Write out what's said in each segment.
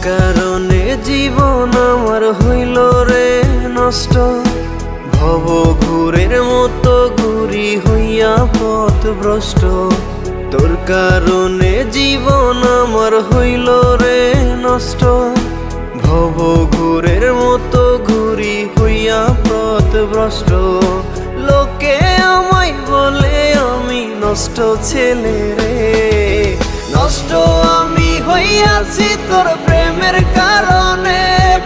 কারণে জীবন আমার হইল রে নষ্ট, ভব ঘুরের মতো ঘুরি হইয়া পথভ্রষ্ট। তোর কারণে জীবন আমার হইল রে নষ্ট, ভব ঘুরের মতো ঘুরি হইয়া পথভ্রষ্ট। লোকে আমায় বলে আমি নষ্ট ছেলে রে, নষ্ট আমি হইয়াছি তোর প্রেমের কারণে।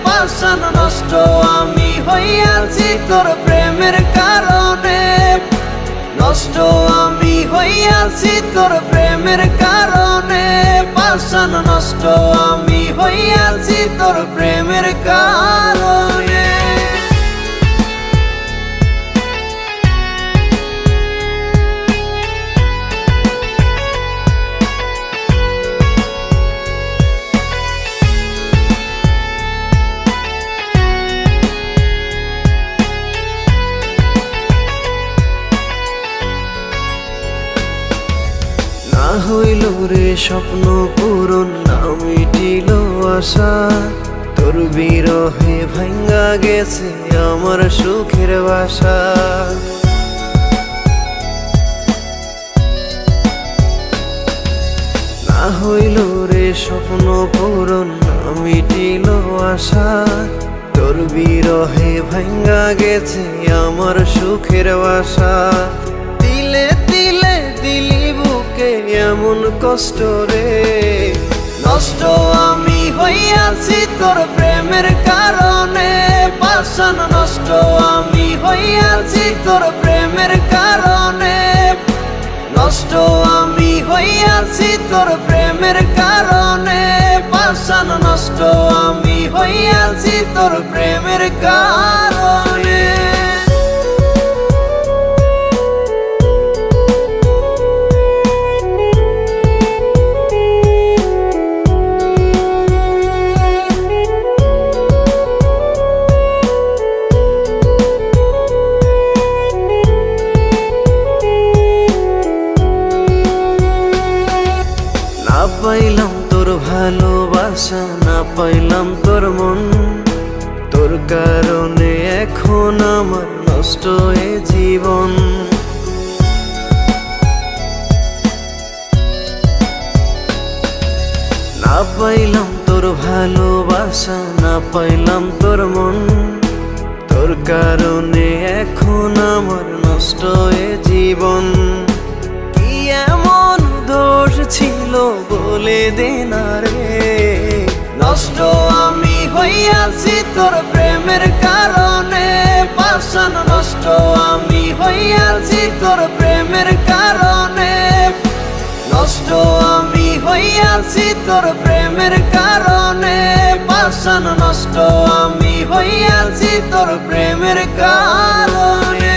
পাষাণ নষ্ট আমি হইয়াছি তোর প্রেমের কারণে, নষ্ট আমি হইয়াছি তোর প্রেমের কারণে। পাষাণ নষ্ট আমি হইয়াছি তোর প্রেমের কারণে। না হইল রে স্বপ্ন পূরণ, না মিটিল আশা, তোর বিরহে ভাঙ্গা গেছে আমার সুখের বাসা। না হইল রে স্বপ্ন পূরণ, না মিটিল আশা, তোর বিরহে ভাঙ্গা গেছে আমার সুখের বাসা। দিলে দিলে দিলি বুকে এমন কষ্ট রে, নষ্ট আমি হইয়াছি তোর প্রেমের কারণে। পাষাণ নষ্ট আমি হইয়াছি তোর প্রেমের কারণে, নষ্ট আমি হইয়াছি তোর প্রেমের কারণে। পাষাণ নষ্ট আমি হইয়াছি তোর প্রেমের কারণে। না পাইলাম তোর ভালোবাসা, না পাইলাম তোর মন, তোর কারণে এখন আমার নষ্ট এ জীবন। না পাইলাম তোর ভালোবাসা, না পাইলাম তোর মন, তোর কারণে এখন আমার নষ্ট এ জীবন। কি এমন দোষ ছিল বলে দে না রে, নষ্ট আমি হইয়াছি তোর প্রেমের কারণে। পাষাণ নষ্ট আমি হইয়াছি তোর প্রেমের কারণে, নষ্ট আমি হইয়াছি তোর প্রেমের কারণে। পাষাণ নষ্ট আমি হইয়াছি তোর প্রেমের কারণে।